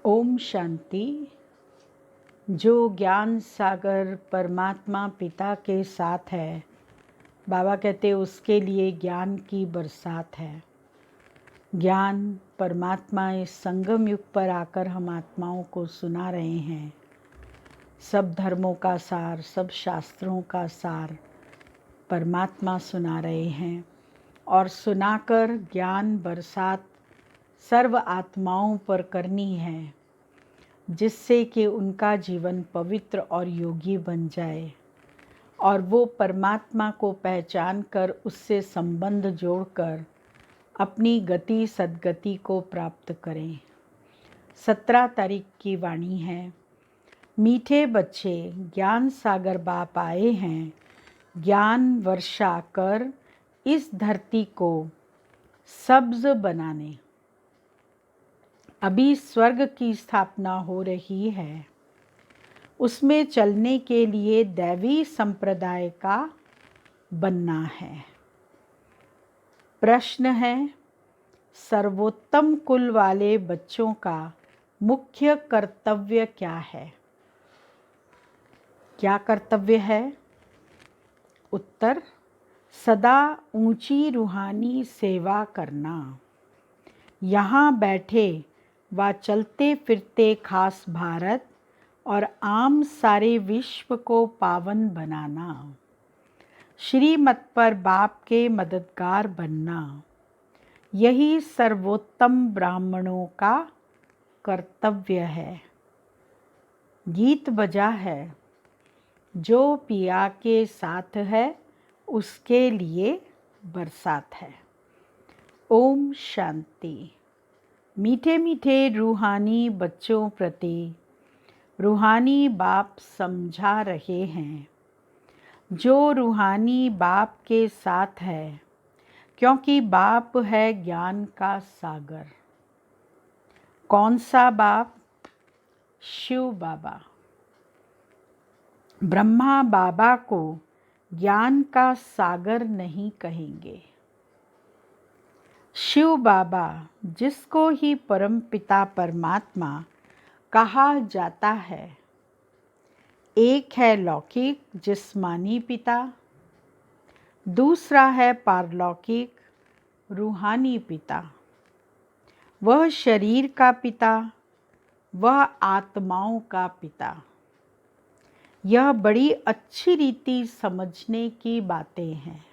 ओम शांति। जो ज्ञान सागर परमात्मा पिता के साथ है, बाबा कहते उसके लिए ज्ञान की बरसात है। ज्ञान परमात्मा इस संगम युग पर आकर हम आत्माओं को सुना रहे हैं। सब धर्मों का सार, सब शास्त्रों का सार परमात्मा सुना रहे हैं और सुनाकर ज्ञान बरसात सर्व आत्माओं पर करनी है, जिससे कि उनका जीवन पवित्र और योगी बन जाए और वो परमात्मा को पहचान कर उससे संबंध जोड़कर अपनी गति सद्गति को प्राप्त करें। 17 तारीख की वाणी है। मीठे बच्चे, ज्ञान सागर बाप आए हैं, ज्ञान वर्षा कर इस धरती को सब्ज बनाने। अभी स्वर्ग की स्थापना हो रही है, उसमें चलने के लिए दैवी संप्रदाय का बनना है। प्रश्न है, सर्वोत्तम कुल वाले बच्चों का मुख्य कर्तव्य क्या है? क्या कर्तव्य है? उत्तर, सदा ऊंची रूहानी सेवा करना। यहाँ बैठे व चलते फिरते खास भारत और आम सारे विश्व को पावन बनाना। श्रीमत पर बाप के मददगार बनना, यही सर्वोत्तम ब्राह्मणों का कर्तव्य है। गीत बजा है, जो पिया के साथ है उसके लिए बरसात है। ओम शांति। मीठे मीठे रूहानी बच्चों प्रति रूहानी बाप समझा रहे हैं। जो रूहानी बाप के साथ है, क्योंकि बाप है ज्ञान का सागर। कौन सा बाप? शिव बाबा। ब्रह्मा बाबा को ज्ञान का सागर नहीं कहेंगे। शिव बाबा, जिसको ही परम पिता परमात्मा कहा जाता है, एक है लौकिक जिस्मानी पिता, दूसरा है पारलौकिक रूहानी पिता। वह शरीर का पिता, वह आत्माओं का पिता। यह बड़ी अच्छी रीति समझने की बातें हैं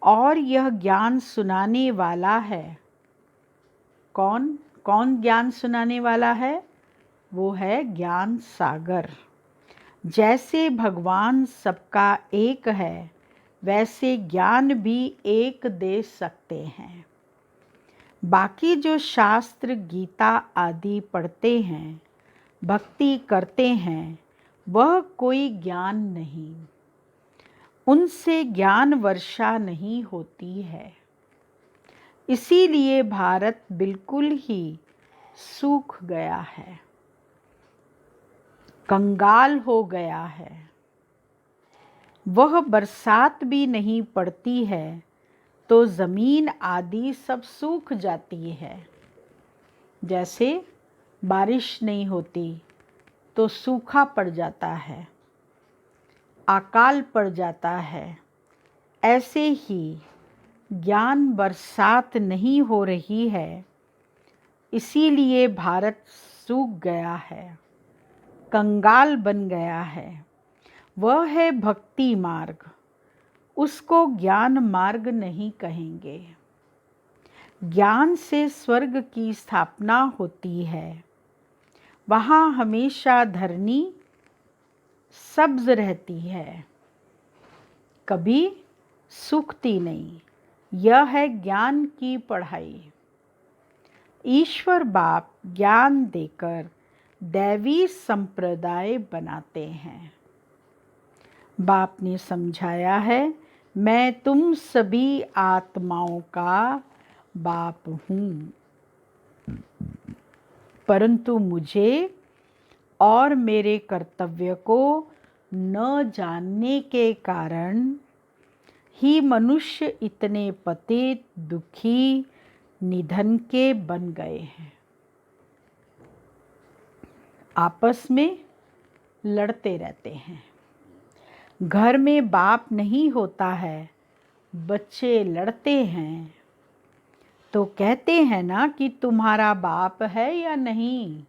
और यह ज्ञान सुनाने वाला है। कौन कौन ज्ञान सुनाने वाला है? वो है ज्ञान सागर। जैसे भगवान सबका एक है, वैसे ज्ञान भी एक दे सकते हैं। बाकी जो शास्त्र गीता आदि पढ़ते हैं, भक्ति करते हैं, वह कोई ज्ञान नहीं, उनसे ज्ञान वर्षा नहीं होती है। इसीलिए भारत बिल्कुल ही सूख गया है, कंगाल हो गया है। वह बरसात भी नहीं पड़ती है तो ज़मीन आदि सब सूख जाती है। जैसे बारिश नहीं होती तो सूखा पड़ जाता है, अकाल पड़ जाता है। ऐसे ही ज्ञान बरसात नहीं हो रही है, इसीलिए भारत सूख गया है, कंगाल बन गया है। वह है भक्ति मार्ग, उसको ज्ञान मार्ग नहीं कहेंगे। ज्ञान से स्वर्ग की स्थापना होती है, वहाँ हमेशा धरनी सब्ज रहती है, कभी सूखती नहीं। यह है ज्ञान की पढ़ाई। ईश्वर बाप ज्ञान देकर दैवी संप्रदाय बनाते हैं। बाप ने समझाया है, मैं तुम सभी आत्माओं का बाप हूँ, परंतु मुझे और मेरे कर्तव्य को न जानने के कारण ही मनुष्य इतने पतित, दुखी, निधन के बन गए हैं। आपस में लड़ते रहते हैं। घर में बाप नहीं होता है, बच्चे लड़ते हैं। तो कहते हैं ना कि तुम्हारा बाप है या नहीं।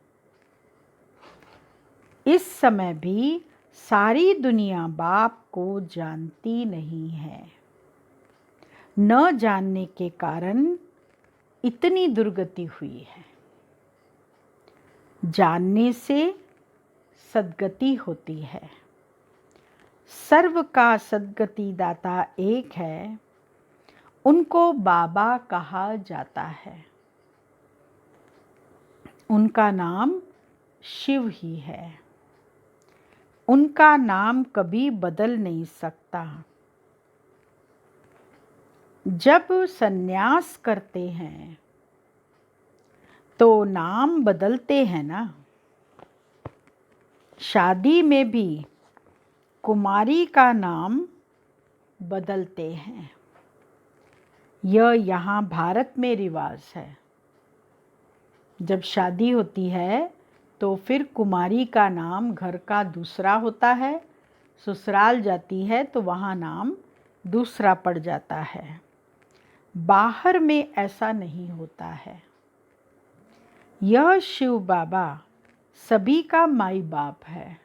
इस समय भी सारी दुनिया बाप को जानती नहीं है। न जानने के कारण इतनी दुर्गति हुई है। जानने से सद्गति होती है। सर्व का सद्गति दाता एक है, उनको बाबा कहा जाता है। उनका नाम शिव ही है। उनका नाम कभी बदल नहीं सकता। जब सन्यास करते हैं तो नाम बदलते हैं ना। शादी में भी कुमारी का नाम बदलते हैं। यह यहाँ भारत में रिवाज है। जब शादी होती है तो फिर कुमारी का नाम घर का दूसरा होता है, ससुराल जाती है तो वहाँ नाम दूसरा पड़ जाता है। बाहर में ऐसा नहीं होता है। यह शिव बाबा सभी का माई बाप है।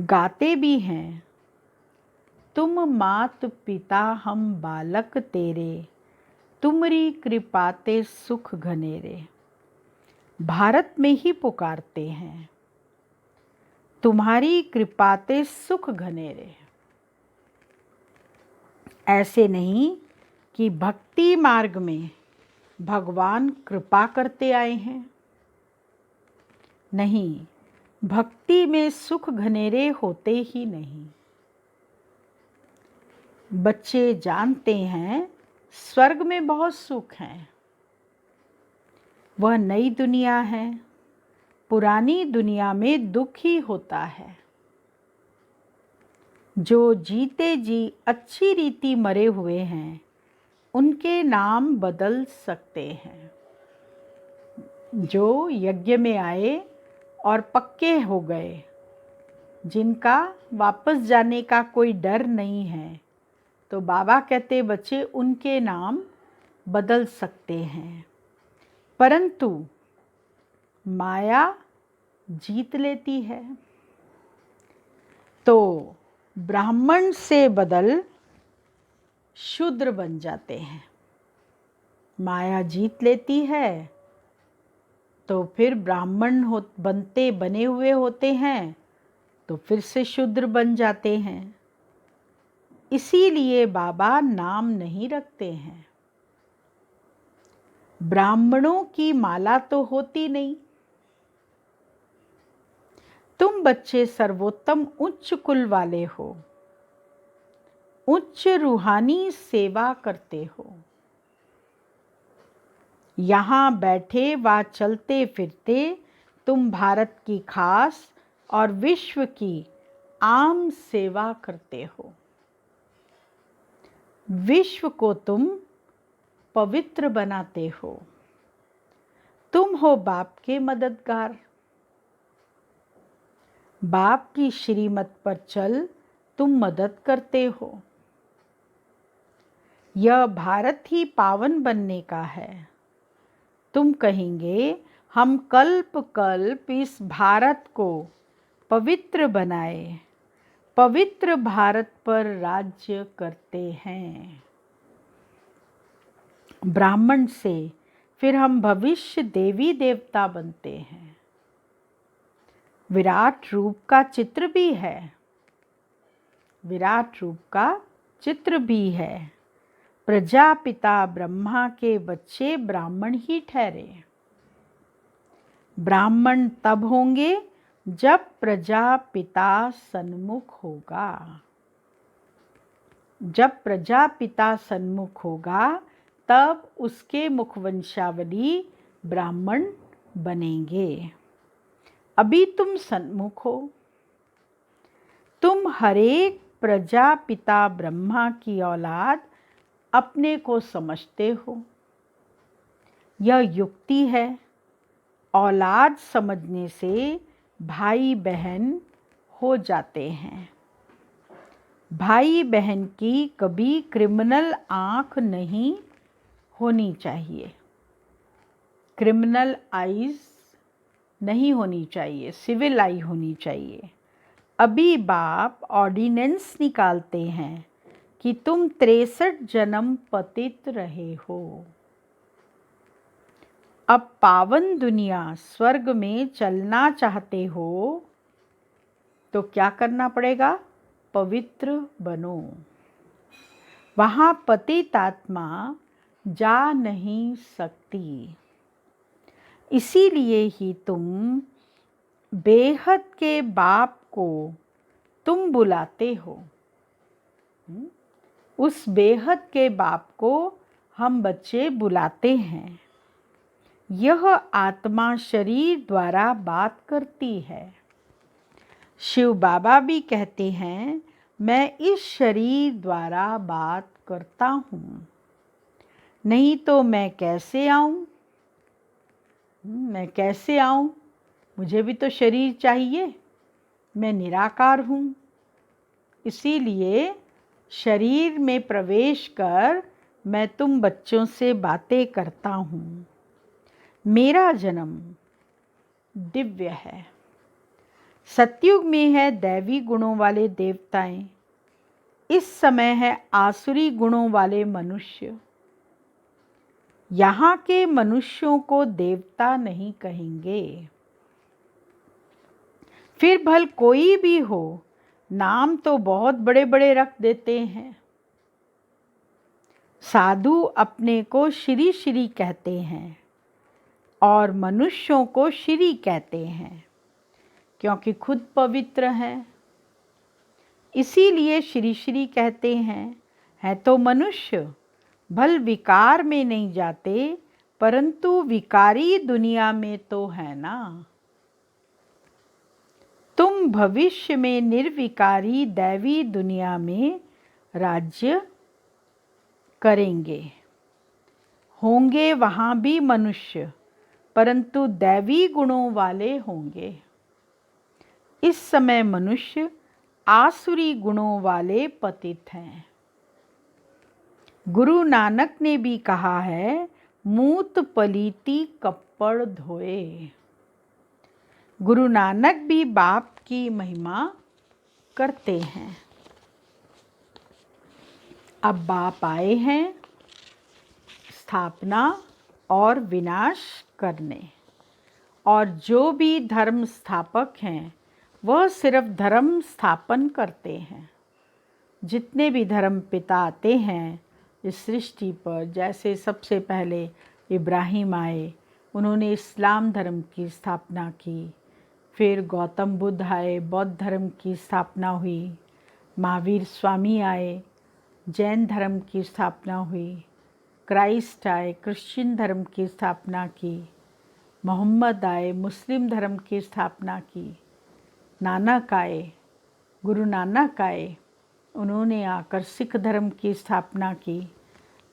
गाते भी हैं, तुम मात पिता हम बालक तेरे, तुमरी कृपाते सुख घनेरे। भारत में ही पुकारते हैं, तुम्हारी कृपाते सुख घनेरे। ऐसे नहीं कि भक्ति मार्ग में भगवान कृपा करते आए हैं। नहीं, भक्ति में सुख घनेरे होते ही नहीं। बच्चे जानते हैं स्वर्ग में बहुत सुख है। वह नई दुनिया है। पुरानी दुनिया में दुख ही होता है। जो जीते जी अच्छी रीति मरे हुए हैं, उनके नाम बदल सकते हैं। जो यज्ञ में आए और पक्के हो गए, जिनका वापस जाने का कोई डर नहीं है, तो बाबा कहते बच्चे उनके नाम बदल सकते हैं। परंतु माया जीत लेती है। तो ब्राह्मण से बदल शूद्र बन जाते हैं। माया जीत लेती है तो फिर ब्राह्मण बने हुए होते हैं, तो फिर से शूद्र बन जाते हैं। इसीलिए बाबा नाम नहीं रखते हैं। ब्राह्मणों की माला तो होती नहीं। तुम बच्चे सर्वोत्तम उच्च कुल वाले हो, उच्च रूहानी सेवा करते हो। यहाँ बैठे व चलते फिरते तुम भारत की खास और विश्व की आम सेवा करते हो। विश्व को तुम पवित्र बनाते हो। तुम हो बाप के मददगार। बाप की श्रीमत पर चल तुम मदद करते हो। यह भारत ही पावन बनने का है। तुम कहेंगे हम कल्प कल्प इस भारत को पवित्र बनाए, पवित्र भारत पर राज्य करते हैं। ब्राह्मण से फिर हम भविष्य देवी देवता बनते हैं। विराट रूप का चित्र भी है। विराट रूप का चित्र भी है। प्रजापिता ब्रह्मा के बच्चे ब्राह्मण ही ठहरे। ब्राह्मण तब होंगे जब प्रजापिता सन्मुख होगा। जब प्रजापिता सन्मुख होगा तब उसके मुखवंशावली ब्राह्मण बनेंगे। अभी तुम सन्मुख हो। तुम हरेक प्रजापिता ब्रह्मा की औलाद अपने को समझते हो। यह युक्ति है। औलाद समझने से भाई बहन हो जाते हैं। भाई बहन की कभी क्रिमिनल आँख नहीं होनी चाहिए, क्रिमिनल आईज नहीं होनी चाहिए, सिविल आई होनी चाहिए। अभी बाप ऑर्डिनेंस निकालते हैं कि तुम 63 जन्म पतित रहे हो। अब पावन दुनिया स्वर्ग में चलना चाहते हो तो क्या करना पड़ेगा? पवित्र बनो। वहाँ पतित आत्मा जा नहीं सकती। इसीलिए ही तुम बेहद के बाप को तुम बुलाते हो। उस बेहद के बाप को हम बच्चे बुलाते हैं। यह आत्मा शरीर द्वारा बात करती है। शिव बाबा भी कहते हैं, मैं इस शरीर द्वारा बात करता हूँ, नहीं तो मैं कैसे आऊँ? मैं कैसे आऊँ? मुझे भी तो शरीर चाहिए, मैं निराकार हूँ। इसीलिए शरीर में प्रवेश कर मैं तुम बच्चों से बातें करता हूँ। मेरा जन्म दिव्य है। सतयुग में है दैवी गुणों वाले देवताएं, इस समय है आसुरी गुणों वाले मनुष्य। यहाँ के मनुष्यों को देवता नहीं कहेंगे। फिर भल कोई भी हो, नाम तो बहुत बड़े बड़े रख देते हैं। साधु अपने को श्री श्री कहते हैं और मनुष्यों को श्री कहते हैं, क्योंकि खुद पवित्र हैं। इसीलिए श्री श्री कहते हैं। है तो मनुष्य, भल विकार में नहीं जाते, परंतु विकारी दुनिया में तो है ना। तुम भविष्य में निर्विकारी दैवी दुनिया में राज्य करेंगे। होंगे वहाँ भी मनुष्य, परंतु दैवी गुणों वाले होंगे। इस समय मनुष्य आसुरी गुणों वाले पतित हैं। गुरु नानक ने भी कहा है, मूत पलीती कप्पड़ धोए। गुरु नानक भी बाप की महिमा करते हैं। अब बाप आए हैं स्थापना और विनाश करने, और जो भी धर्म स्थापक हैं वह सिर्फ धर्म स्थापन करते हैं। जितने भी धर्म पिता आते हैं इस सृष्टि पर, जैसे सबसे पहले इब्राहिम आए, उन्होंने इस्लाम धर्म की स्थापना की। फिर गौतम बुद्ध आए, बौद्ध धर्म की स्थापना हुई। महावीर स्वामी आए, जैन धर्म की स्थापना हुई। क्राइस्ट आए, क्रिश्चियन धर्म की स्थापना की। मोहम्मद आए, मुस्लिम धर्म की स्थापना की। नानक आए, गुरु नानक आए, उन्होंने आकर सिख धर्म की स्थापना की।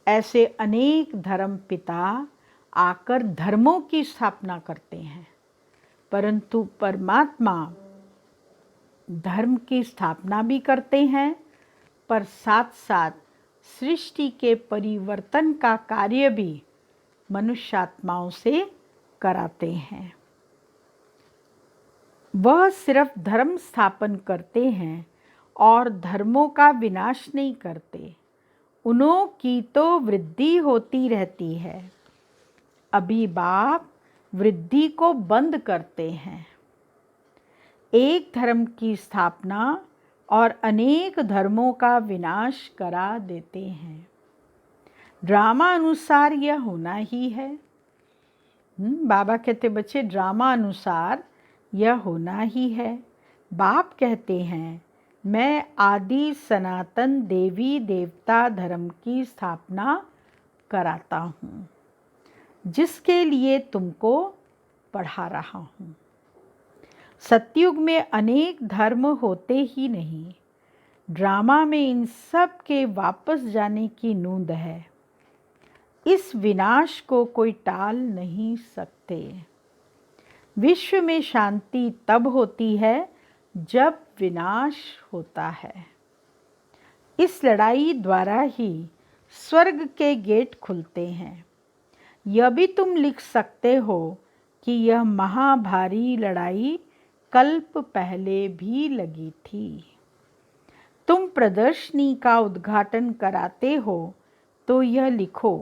ऐसे अनेक धर्म पिता आकर धर्मों की स्थापना करते हैं, परंतु परमात्मा धर्म की स्थापना भी करते हैं, पर साथ साथ सृष्टि के परिवर्तन का कार्य भी मनुष्यात्माओं से कराते हैं। वह सिर्फ धर्म स्थापन करते हैं और धर्मों का विनाश नहीं करते। उन्हों की तो वृद्धि होती रहती है। अभी बाप वृद्धि को बंद करते हैं। एक धर्म की स्थापना और अनेक धर्मों का विनाश करा देते हैं। ड्रामा अनुसार यह होना ही है। बाबा कहते बच्चे, ड्रामा अनुसार यह होना ही है। बाप कहते हैं, मैं आदि सनातन देवी देवता धर्म की स्थापना कराता हूँ, जिसके लिए तुमको पढ़ा रहा हूँ। सतयुग में अनेक धर्म होते ही नहीं। ड्रामा में इन सब के वापस जाने की नूंद है। इस विनाश को कोई टाल नहीं सकते। विश्व में शांति तब होती है जब विनाश होता है। इस लड़ाई द्वारा ही स्वर्ग के गेट खुलते हैं। यह भी तुम लिख सकते हो कि यह महाभारी लड़ाई कल्प पहले भी लगी थी। तुम प्रदर्शनी का उद्घाटन कराते हो तो यह लिखो,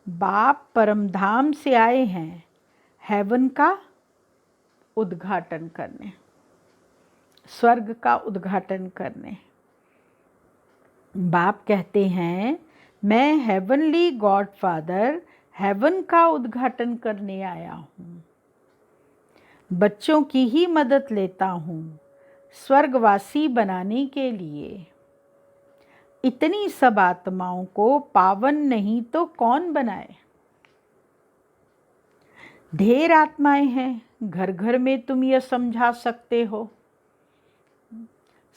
बाप परमधाम से आए हैं हेवन का उद्घाटन करने, स्वर्ग का उद्घाटन करने। बाप कहते हैं, मैं हेवनली गॉडफादर हेवन का उद्घाटन करने आया हूँ। बच्चों की ही मदद लेता हूँ स्वर्गवासी बनाने के लिए। इतनी सब आत्माओं को पावन नहीं तो कौन बनाए। ढेर आत्माएं हैं, घर घर में तुम यह समझा सकते हो।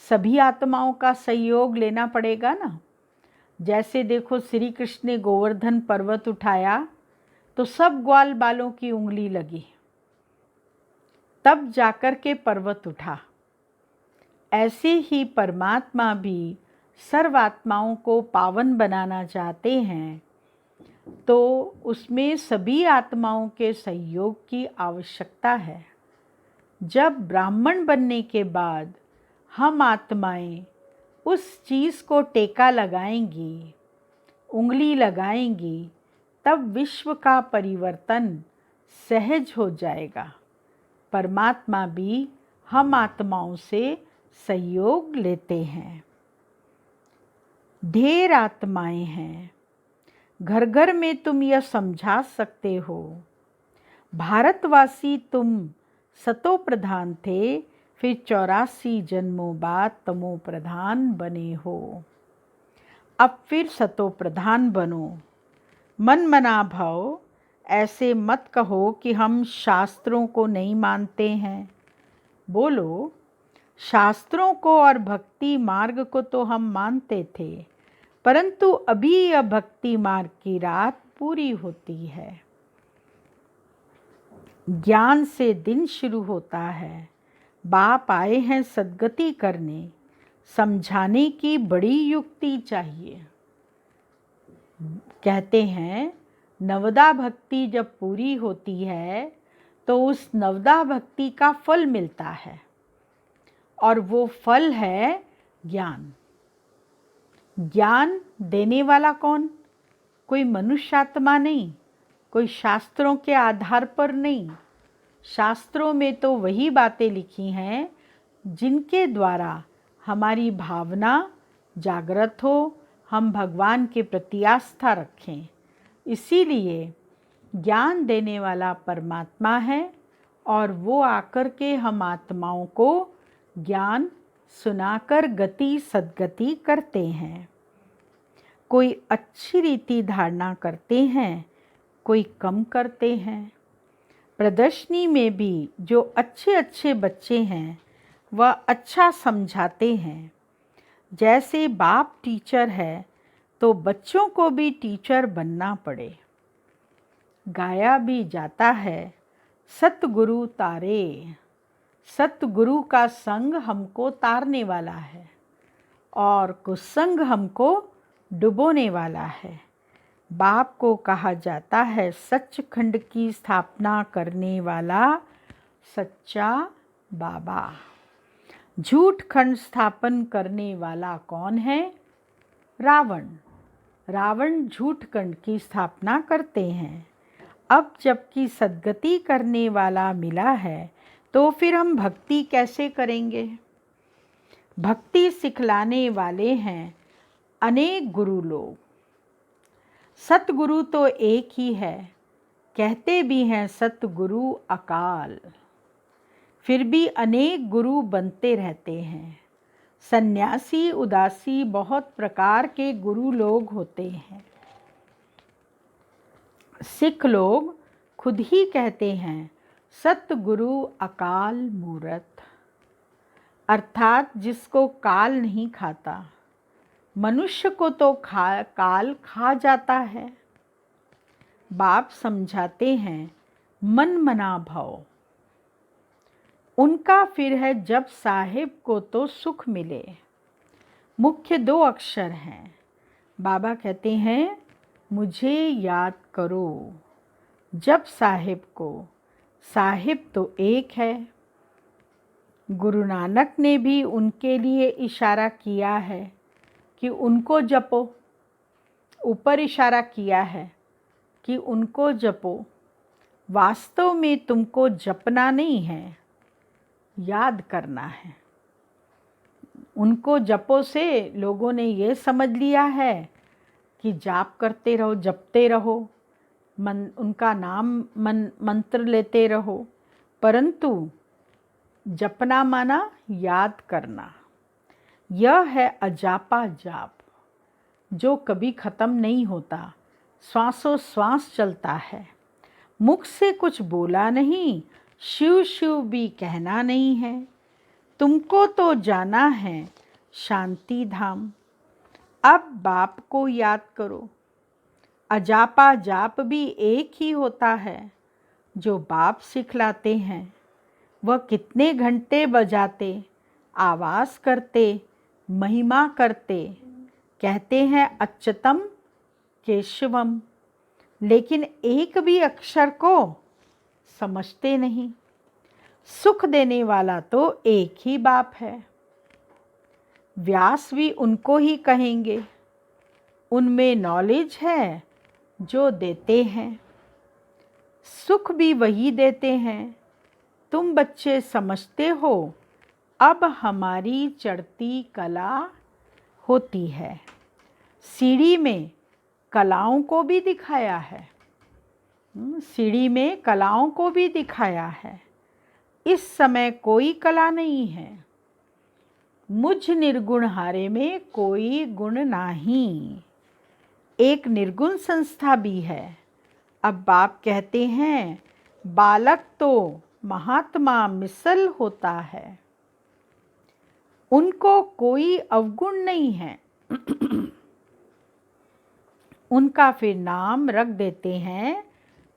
सभी आत्माओं का सहयोग लेना पड़ेगा ना। जैसे देखो, श्री कृष्ण ने गोवर्धन पर्वत उठाया तो सब ग्वाल बालों की उंगली लगी, तब जाकर के पर्वत उठा। ऐसे ही परमात्मा भी सर्वात्माओं को पावन बनाना चाहते हैं, तो उसमें सभी आत्माओं के सहयोग की आवश्यकता है। जब ब्राह्मण बनने के बाद हम आत्माएं उस चीज़ को टेका लगाएंगी, उंगली लगाएंगी, तब विश्व का परिवर्तन सहज हो जाएगा। परमात्मा भी हम आत्माओं से सहयोग लेते हैं। ढेर आत्माएं हैं, घर घर में तुम यह समझा सकते हो। भारतवासी तुम सतो प्रधान थे, फिर 84 जन्मों बाद तमो प्रधान बने हो। अब फिर सतो प्रधान बनो। मन मना भाव, ऐसे मत कहो कि हम शास्त्रों को नहीं मानते हैं। बोलो, शास्त्रों को और भक्ति मार्ग को तो हम मानते थे, परंतु अभी यह भक्ति मार्ग की रात पूरी होती है। ज्ञान से दिन शुरू होता है। बाप आए हैं सद्गति करने, समझाने की बड़ी युक्ति चाहिए। कहते हैं, नवदा भक्ति जब पूरी होती है तो उस नवदा भक्ति का फल मिलता है, और वो फल है ज्ञान। ज्ञान देने वाला कौन? कोई मनुष्य आत्मा नहीं, कोई शास्त्रों के आधार पर नहीं। शास्त्रों में तो वही बातें लिखी हैं जिनके द्वारा हमारी भावना जागृत हो, हम भगवान के प्रति आस्था रखें। इसीलिए ज्ञान देने वाला परमात्मा है, और वो आकर के हम आत्माओं को ज्ञान सुनाकर गति सद्गति करते हैं। कोई अच्छी रीति धारणा करते हैं, कोई कम करते हैं। प्रदर्शनी में भी जो अच्छे अच्छे बच्चे हैं वह अच्छा समझाते हैं। जैसे बाप टीचर है तो बच्चों को भी टीचर बनना पड़े। गाया भी जाता है, सतगुरु तारे। सतगुरु का संग हमको तारने वाला है और कुसंग हमको डुबोने वाला है। बाप को कहा जाता है सचखंड की स्थापना करने वाला सच्चा बाबा। झूठ खंड स्थापन करने वाला कौन है? रावण। रावण झूठ खंड की स्थापना करते हैं। अब जबकि सद्गति करने वाला मिला है तो फिर हम भक्ति कैसे करेंगे? भक्ति सिखलाने वाले हैं अनेक गुरु लोग। सतगुरु तो एक ही है, कहते भी हैं सतगुरु अकाल। फिर भी अनेक गुरु बनते रहते हैं। सन्यासी उदासी बहुत प्रकार के गुरु लोग होते हैं। सिख लोग खुद ही कहते हैं सतगुरु अकाल मूरत, अर्थात जिसको काल नहीं खाता। मनुष्य को तो काल खा जाता है। बाप समझाते हैं मन मना भव, उनका फिर है जब साहिब को तो सुख मिले। मुख्य 2 अक्षर हैं। बाबा कहते हैं मुझे याद करो जब साहिब को। साहिब तो एक है। गुरु नानक ने भी उनके लिए इशारा किया है कि उनको जपो। ऊपर इशारा किया है कि उनको जपो। वास्तव में तुमको जपना नहीं है, याद करना है। उनको जपो से लोगों ने ये समझ लिया है कि जाप करते रहो, जपते रहो, उनका नाम मंत्र लेते रहो। परंतु जपना माना याद करना। यह है अजापा जाप, जो कभी ख़त्म नहीं होता, श्वासों श्वास चलता है। मुख से कुछ बोला नहीं, शिव शिव भी कहना नहीं है। तुमको तो जाना है शांति धाम। अब बाप को याद करो। अजापा जाप भी एक ही होता है जो बाप सिखलाते हैं। वह कितने घंटे बजाते, आवाज़ करते, महिमा करते, कहते हैं अच्युतम केशवम, लेकिन एक भी अक्षर को समझते नहीं। सुख देने वाला तो एक ही बाप है। व्यास भी उनको ही कहेंगे। उनमें नॉलेज है जो देते हैं। सुख भी वही देते हैं। तुम बच्चे समझते हो, अब हमारी चढ़ती कला होती है। सीढ़ी में कलाओं को भी दिखाया है। सीढ़ी में कलाओं को भी दिखाया है। इस समय कोई कला नहीं है। मुझ निर्गुण हारे में कोई गुण नहीं। एक निर्गुण संस्था भी है। अब बाप कहते हैं बालक तो महात्मा मिसल होता है। उनको कोई अवगुण नहीं है। उनका फिर नाम रख देते हैं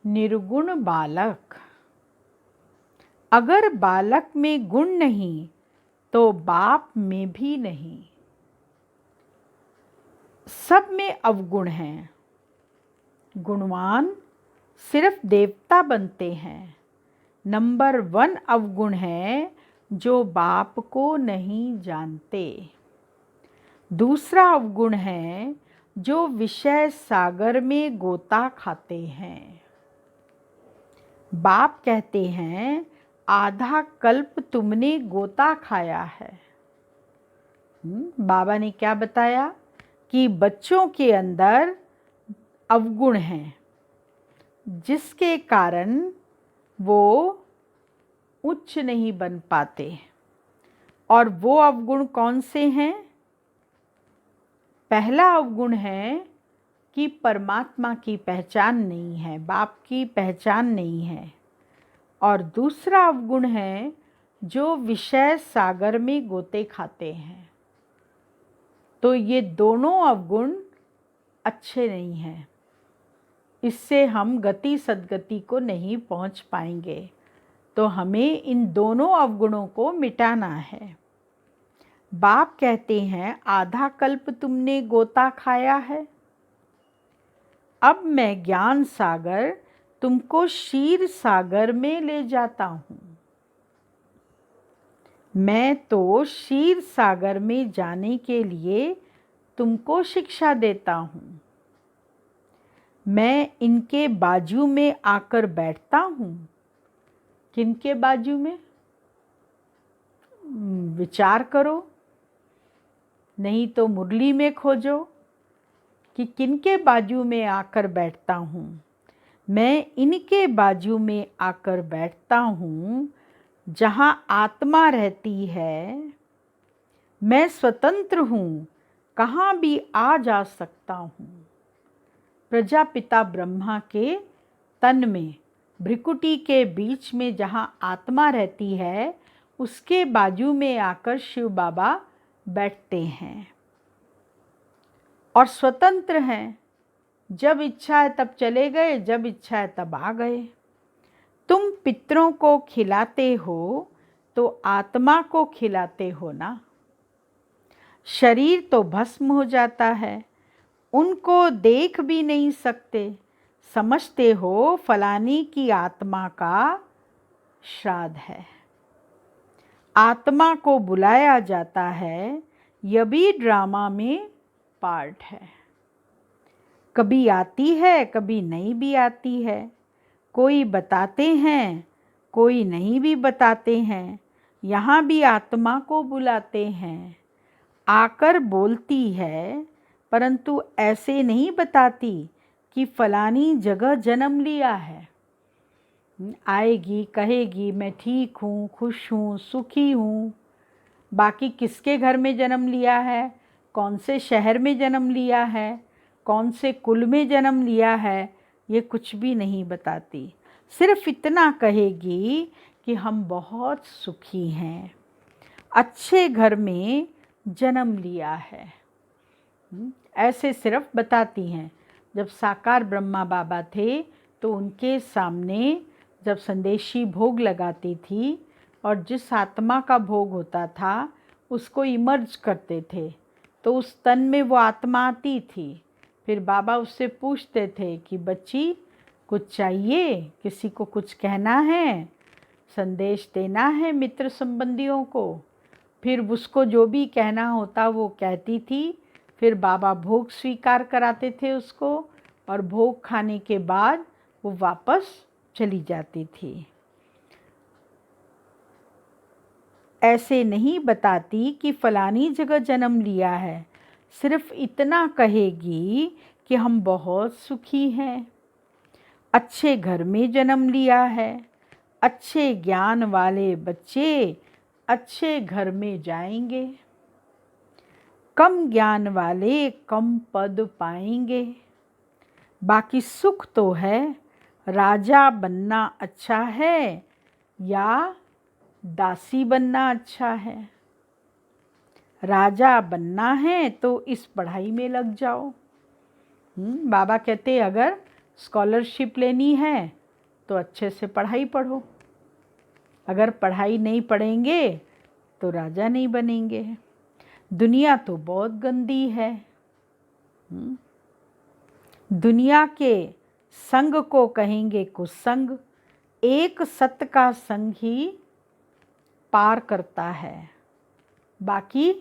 निर्गुण बालक। अगर बालक में गुण नहीं तो बाप में भी नहीं। सब में अवगुण हैं। गुणवान सिर्फ देवता बनते हैं। नंबर 1 अवगुण है जो बाप को नहीं जानते। दूसरा अवगुण है जो विषय सागर में गोता खाते हैं। बाप कहते हैं आधा कल्प तुमने गोता खाया है। बाबा ने क्या बताया कि बच्चों के अंदर अवगुण हैं, जिसके कारण वो उच्च नहीं बन पाते। और वो अवगुण कौन से हैं? पहला अवगुण है कि परमात्मा की पहचान नहीं है, बाप की पहचान नहीं है। और दूसरा अवगुण है जो विषय सागर में गोते खाते हैं। तो ये दोनों अवगुण अच्छे नहीं हैं। इससे हम गति सद्गति को नहीं पहुंच पाएंगे। तो हमें इन दोनों अवगुणों को मिटाना है। बाप कहते हैं आधा कल्प तुमने गोता खाया है। अब मैं ज्ञान सागर तुमको क्षीर सागर में ले जाता हूँ। मैं तो क्षीर सागर में जाने के लिए तुमको शिक्षा देता हूँ। मैं इनके बाजू में आकर बैठता हूँ। किनके बाजू में? विचार करो, नहीं तो मुरली में खोजो कि किनके बाजू में आकर बैठता हूँ। मैं इनके बाजू में आकर बैठता हूँ जहाँ आत्मा रहती है। मैं स्वतंत्र हूँ, कहाँ भी आ जा सकता हूँ। प्रजापिता ब्रह्मा के तन में भ्रिकुटी के बीच में जहाँ आत्मा रहती है, उसके बाजू में आकर शिव बाबा बैठते हैं और स्वतंत्र हैं। जब इच्छा है तब चले गए, जब इच्छा है तब आ गए। तुम पितरों को खिलाते हो तो आत्मा को खिलाते हो ना। शरीर तो भस्म हो जाता है, उनको देख भी नहीं सकते, समझते हो फलानी की आत्मा का श्राद्ध है। आत्मा को बुलाया जाता है, यह भी ड्रामा में पार्ट है। कभी आती है, कभी नहीं भी आती है। कोई बताते हैं, कोई नहीं भी बताते हैं। यहाँ भी आत्मा को बुलाते हैं, आकर बोलती है, परंतु ऐसे नहीं बताती कि फलानी जगह जन्म लिया है। आएगी, कहेगी मैं ठीक हूँ, खुश हूँ, सुखी हूँ। बाकी किसके घर में जन्म लिया है, कौन से शहर में जन्म लिया है, कौन से कुल में जन्म लिया है, ये कुछ भी नहीं बताती। सिर्फ इतना कहेगी कि हम बहुत सुखी हैं, अच्छे घर में जन्म लिया है। ऐसे सिर्फ बताती हैं। जब साकार ब्रह्मा बाबा थे तो उनके सामने जब संदेशी भोग लगाती थी और जिस आत्मा का भोग होता था उसको इमर्ज करते थे, तो उस तन में वो आत्मा आती थी। फिर बाबा उससे पूछते थे कि बच्ची कुछ चाहिए, किसी को कुछ कहना है, संदेश देना है मित्र संबंधियों को। फिर उसको जो भी कहना होता वो कहती थी। फिर बाबा भोग स्वीकार कराते थे उसको, और भोग खाने के बाद वो वापस चली जाती थी। ऐसे नहीं बताती कि फलानी जगह जन्म लिया है, सिर्फ इतना कहेगी कि हम बहुत सुखी हैं, अच्छे घर में जन्म लिया है, अच्छे ज्ञान वाले बच्चे अच्छे घर में जाएंगे, कम ज्ञान वाले कम पद पाएंगे। बाकी सुख तो है, राजा बनना अच्छा है या दासी बनना अच्छा है। राजा बनना है तो इस पढ़ाई में लग जाओ। बाबा कहते अगर स्कॉलरशिप लेनी है तो अच्छे से पढ़ाई पढ़ो, अगर पढ़ाई नहीं पढ़ेंगे तो राजा नहीं बनेंगे। दुनिया तो बहुत गंदी है। दुनिया के संग को कहेंगे कुसंग, एक सत्य का संग ही पार करता है, बाकी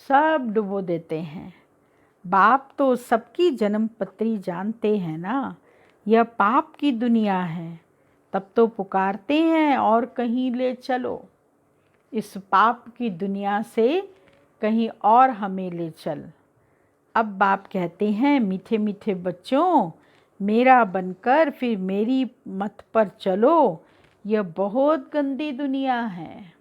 सब डुबो देते हैं। बाप तो सबकी जन्म पत्री जानते हैं ना, यह पाप की दुनिया है, तब तो पुकारते हैं और कहीं ले चलो, इस पाप की दुनिया से कहीं और हमें ले चल। अब बाप कहते हैं मीठे मीठे बच्चों, मेरा बनकर फिर मेरी मत पर चलो, यह बहुत गंदी दुनिया है,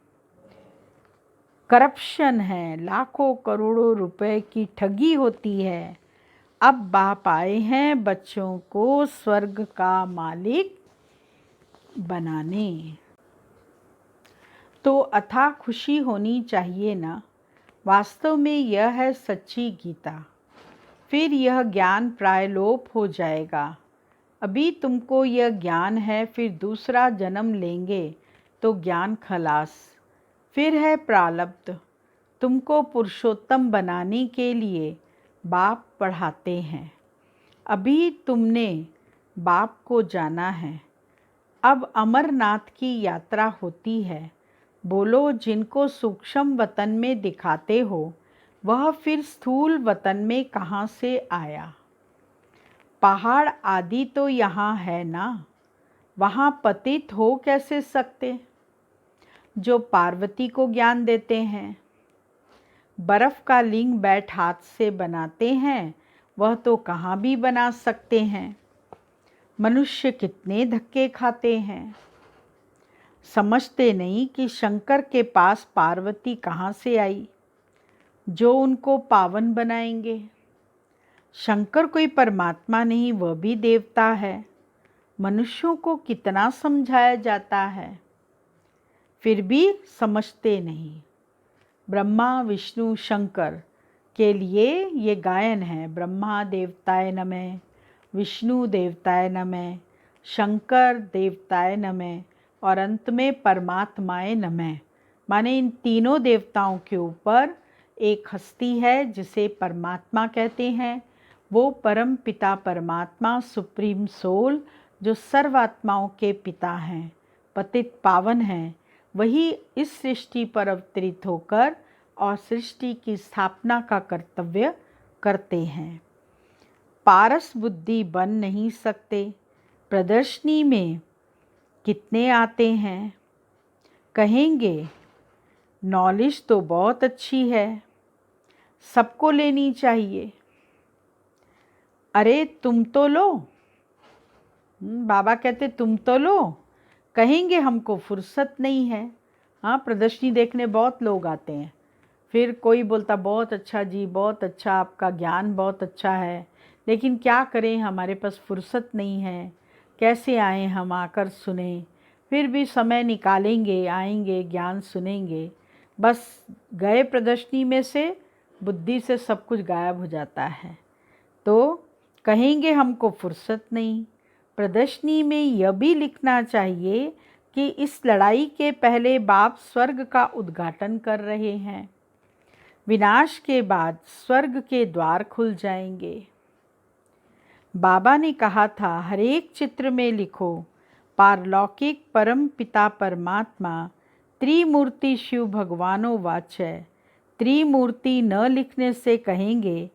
करप्शन है, लाखों करोड़ों रुपए की ठगी होती है। अब बाप आए हैं बच्चों को स्वर्ग का मालिक बनाने। तो अथाह खुशी होनी चाहिए ना। वास्तव में यह है सच्ची गीता। फिर यह ज्ञान प्रायलोप हो जाएगा। अभी तुमको यह ज्ञान है, फिर दूसरा जन्म लेंगे तो ज्ञान खलास। फिर है प्रारब्ध। तुमको पुरुषोत्तम बनाने के लिए बाप पढ़ाते हैं। अभी तुमने बाप को जाना है। अब अमरनाथ की यात्रा होती है। बोलो जिनको सूक्ष्म वतन में दिखाते हो, वह फिर स्थूल वतन में कहाँ से आया। पहाड़ आदि तो यहाँ है ना, वहाँ पतित हो कैसे सकते। जो पार्वती को ज्ञान देते हैं, बर्फ का लिंग बैठ हाथ से बनाते हैं, वह तो कहाँ भी बना सकते हैं। मनुष्य कितने धक्के खाते हैं, समझते नहीं कि शंकर के पास पार्वती कहाँ से आई जो उनको पावन बनाएंगे। शंकर कोई परमात्मा नहीं, वह भी देवता है। मनुष्यों को कितना समझाया जाता है, फिर भी समझते नहीं। ब्रह्मा विष्णु शंकर के लिए ये गायन है। ब्रह्मा देवताय नमः, विष्णु देवताय नमः, शंकर देवताय नमः और अंत में परमात्माय नमः। माने इन तीनों देवताओं के ऊपर एक हस्ती है जिसे परमात्मा कहते हैं। वो परम पिता परमात्मा सुप्रीम सोल जो सर्वात्माओं के पिता हैं, पतित पावन हैं, वही इस सृष्टि पर अवतरित होकर और सृष्टि की स्थापना का कर्तव्य करते हैं। पारस बुद्धि बन नहीं सकते। प्रदर्शनी में कितने आते हैं, कहेंगे नॉलेज तो बहुत अच्छी है, सबको लेनी चाहिए। अरे तुम तो लो, बाबा कहते तुम तो लो, कहेंगे हमको फुर्सत नहीं है। हाँ, प्रदर्शनी देखने बहुत लोग आते हैं, फिर कोई बोलता बहुत अच्छा जी, बहुत अच्छा, आपका ज्ञान बहुत अच्छा है, लेकिन क्या करें हमारे पास फुर्सत नहीं है, कैसे आए हम आकर सुने। फिर भी समय निकालेंगे, आएंगे, ज्ञान सुनेंगे, बस गए प्रदर्शनी में से बुद्धि से सब कुछ गायब हो जाता है। तो कहेंगे हमको फुर्सत नहीं। प्रदर्शनी में यह भी लिखना चाहिए कि इस लड़ाई के पहले बाप स्वर्ग का उद्घाटन कर रहे हैं, विनाश के बाद स्वर्ग के द्वार खुल जाएंगे। बाबा ने कहा था हर एक चित्र में लिखो पारलौकिक परम पिता परमात्मा त्रिमूर्ति शिव भगवानो वाच्य। त्रिमूर्ति न लिखने से कहेंगे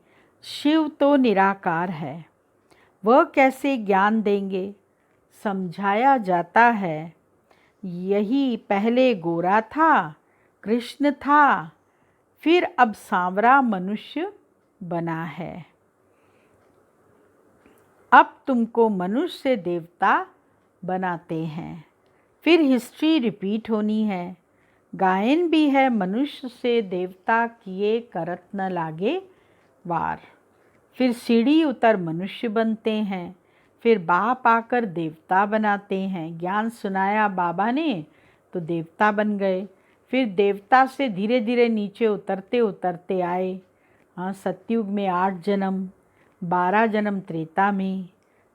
शिव तो निराकार है, वह कैसे ज्ञान देंगे। समझाया जाता है यही पहले गोरा था, कृष्ण था, फिर अब सांवरा मनुष्य बना है। अब तुमको मनुष्य से देवता बनाते हैं, फिर हिस्ट्री रिपीट होनी है। गायन भी है मनुष्य से देवता किए करत न लागे वार। फिर सीढ़ी उतर मनुष्य बनते हैं, फिर बाप आकर देवता बनाते हैं। ज्ञान सुनाया बाबा ने तो देवता बन गए, फिर देवता से धीरे धीरे नीचे उतरते उतरते आए। हाँ, सतयुग में 8 जन्म, 12 जन्म त्रेता में,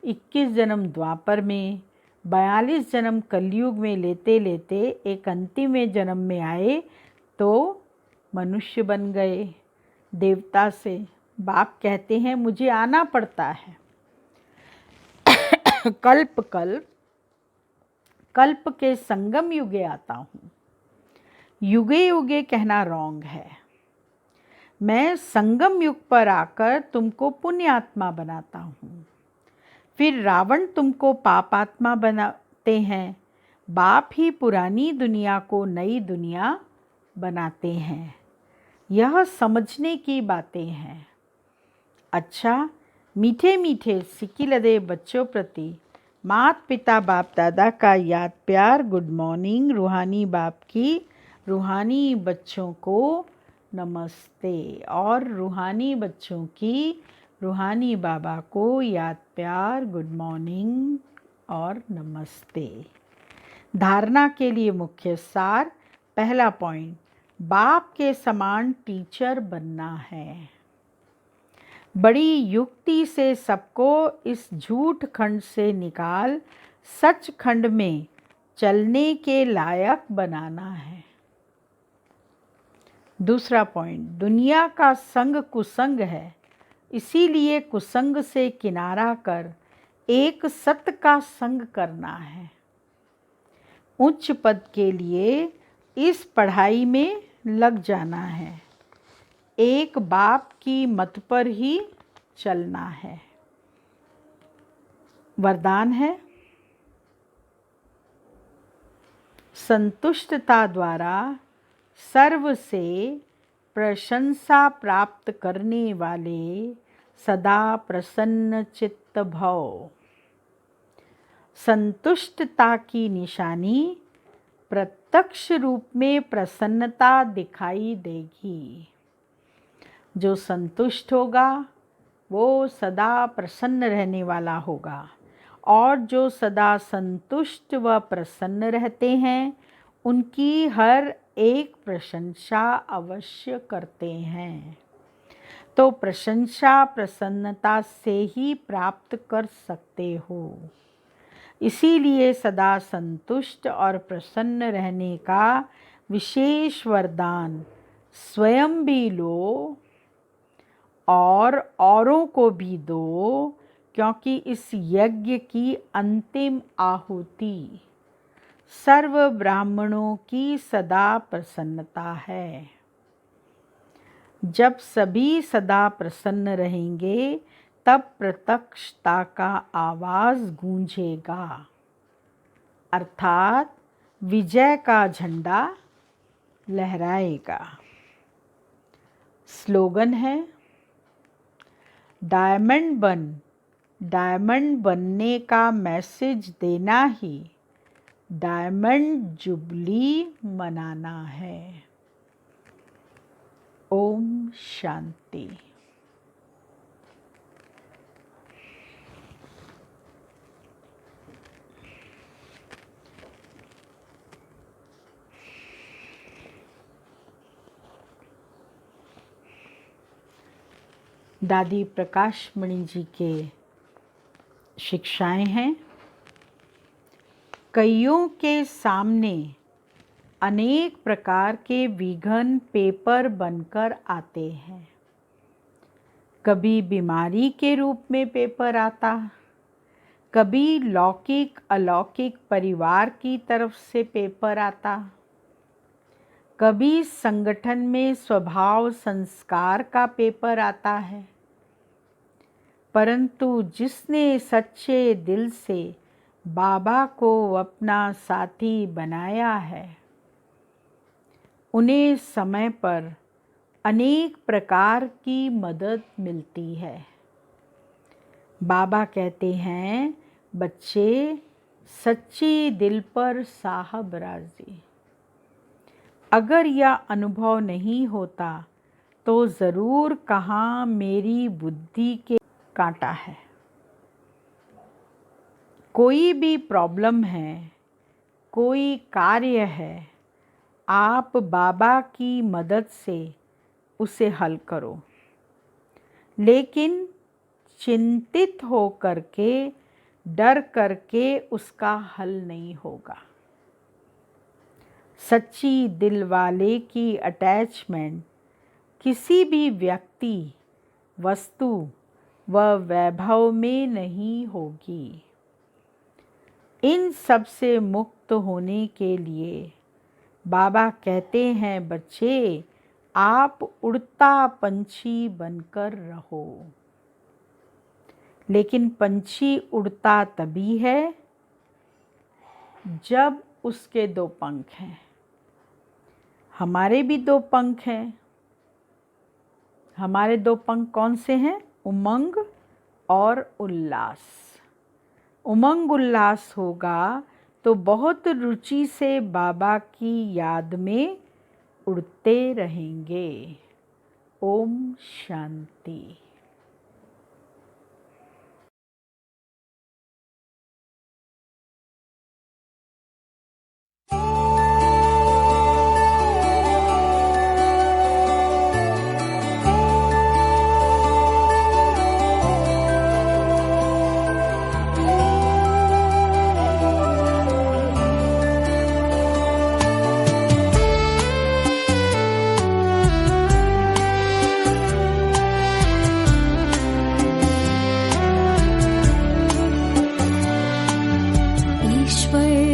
21 जन्म द्वापर में, 42 जन्म कलयुग में लेते लेते एक अंतिम जन्म में आए तो मनुष्य बन गए देवता से। बाप कहते हैं मुझे आना पड़ता है कल्प कल्प के संगम युगे आता हूँ। युगे युगे कहना रॉन्ग है। मैं संगम युग पर आकर तुमको पुण्यात्मा बनाता हूँ, फिर रावण तुमको पापात्मा बनाते हैं। बाप ही पुरानी दुनिया को नई दुनिया बनाते हैं। यह समझने की बातें हैं। अच्छा, मीठे मीठे सिकिलदे बच्चों प्रति माता पिता बाप दादा का याद प्यार। Good morning. रूहानी बाप की रूहानी बच्चों को नमस्ते, और रूहानी बच्चों की रूहानी बाबा को याद प्यार, गुड मॉर्निंग और नमस्ते। धारणा के लिए मुख्य सार। पहला पॉइंट, बाप के समान टीचर बनना है। बड़ी युक्ति से सबको इस झूठ खंड से निकाल सच खंड में चलने के लायक बनाना है। दूसरा पॉइंट, दुनिया का संग कुसंग है, इसीलिए कुसंग से किनारा कर एक सत्य का संग करना है। उच्च पद के लिए इस पढ़ाई में लग जाना है। एक बाप की मत पर ही चलना है। वरदान है, संतुष्टता द्वारा सर्व से प्रशंसा प्राप्त करने वाले सदा प्रसन्न चित्त भव। संतुष्टता की निशानी प्रत्यक्ष रूप में प्रसन्नता दिखाई देगी। जो संतुष्ट होगा वो सदा प्रसन्न रहने वाला होगा, और जो सदा संतुष्ट व प्रसन्न रहते हैं उनकी हर एक प्रशंसा अवश्य करते हैं। तो प्रशंसा प्रसन्नता से ही प्राप्त कर सकते हो। इसीलिए सदा संतुष्ट और प्रसन्न रहने का विशेष वरदान स्वयं भी लो और औरों को भी दो, क्योंकि इस यज्ञ की अंतिम आहुति सर्व ब्राह्मणों की सदा प्रसन्नता है। जब सभी सदा प्रसन्न रहेंगे तब प्रत्यक्षता का आवाज गूंजेगा, अर्थात विजय का झंडा लहराएगा। स्लोगन है, डायमंड बन, डायमंड बनने का मैसेज देना ही डायमंड जुबली मनाना है। ओम शांति। दादी प्रकाश मणि जी के शिक्षाएं हैं। कईयों के सामने अनेक प्रकार के विघ्न पेपर बनकर आते हैं। कभी बीमारी के रूप में पेपर आता, कभी लौकिक अलौकिक परिवार की तरफ से पेपर आता, कभी संगठन में स्वभाव संस्कार का पेपर आता है। परंतु जिसने सच्चे दिल से बाबा को अपना साथी बनाया है, उन्हें समय पर अनेक प्रकार की मदद मिलती है। बाबा कहते हैं, बच्चे सच्चे दिल पर साहब राजी। अगर यह अनुभव नहीं होता तो ज़रूर कहाँ मेरी बुद्धि के कांटा है। कोई भी प्रॉब्लम है, कोई कार्य है, आप बाबा की मदद से उसे हल करो, लेकिन चिंतित हो करके, डर करके उसका हल नहीं होगा। सच्ची दिल वाले की अटैचमेंट किसी भी व्यक्ति, वस्तु व वैभव में नहीं होगी। इन सब से मुक्त होने के लिए बाबा कहते हैं, बच्चे आप उड़ता पंछी बनकर रहो। लेकिन पंछी उड़ता तभी है जब उसके दो पंख हैं। हमारे भी दो पंख हैं। हमारे दो पंख कौन से हैं? उमंग और उल्लास। उमंग उल्लास होगा तो बहुत रुचि से बाबा की याद में उड़ते रहेंगे। ओम शांति।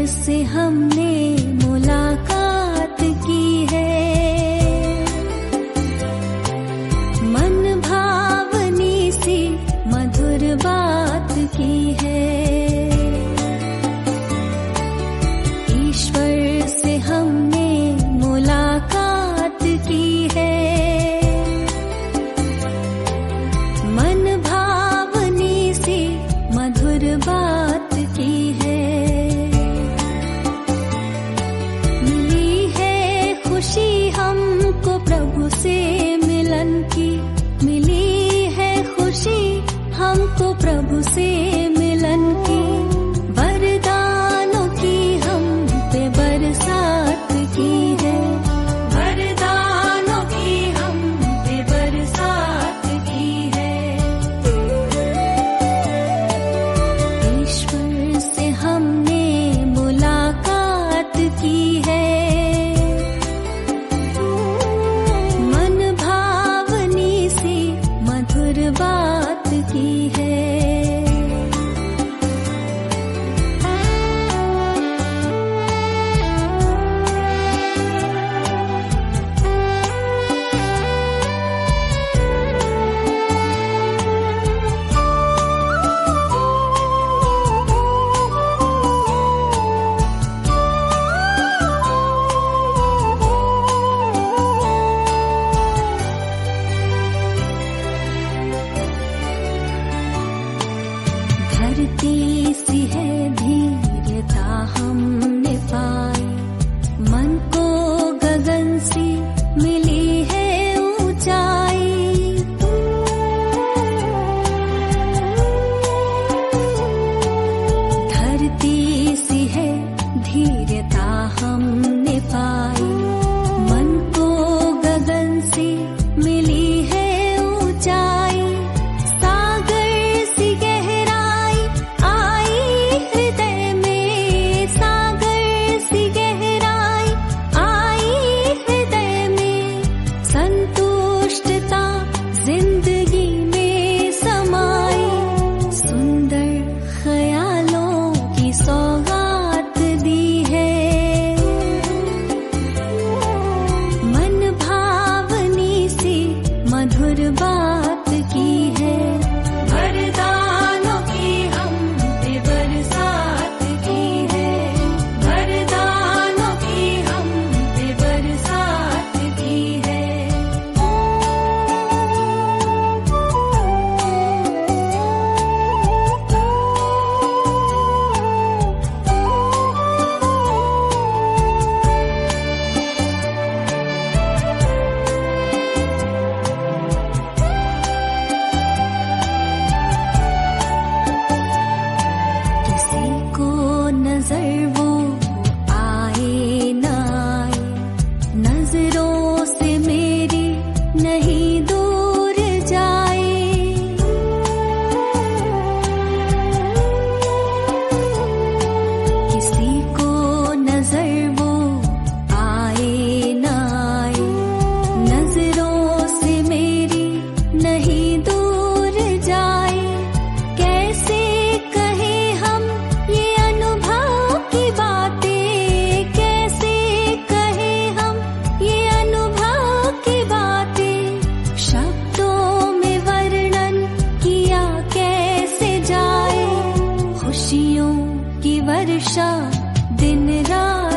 से हमने मुलाकात की है, मन भावनी सी मधुर बात की है। ईश्वर से हमने मुलाकात की है, मन भावनी सी मधुर बात की है। खुशी हमको प्रभु से मिलन की, मिली है खुशी हमको प्रभु से मिलन की। वरदानों की हम पे बरसात की है, वरदानों की हम पे बरसात की है। ईश्वर से हमने मुलाकात की है, सी है धीरता हमने पाई, मन को गगन सी मिली है ऊंचाई। धरती सी है धीरता हमने पाई, मन को गगन सी मिली है ऊंचाई। सागर सी गहराई आई हृदय में, सागर सी गहराई आई हृदय में। संतुष्टता जिंदगी में समाई, सुंदर ख्यालों की सौगात दी है। मन भावनी सी मधुर बात की है, वरदानों की हम पे बरसात की है, वरदानों की हम पे बरसात की है। किसी को नजर वो आए न आए, नजरों से मेरी नहीं दूर जाए। किसी को नजर वो आए न आए, नजरों से मेरी नहीं दूर जाए। कैसे कहे हम ये अनुभव की बातें, कैसे कहे हम ये अनुभव की बातें। शब्दों में वर्णन किया कैसे जाए, खुशियों की वर्षा दिन रात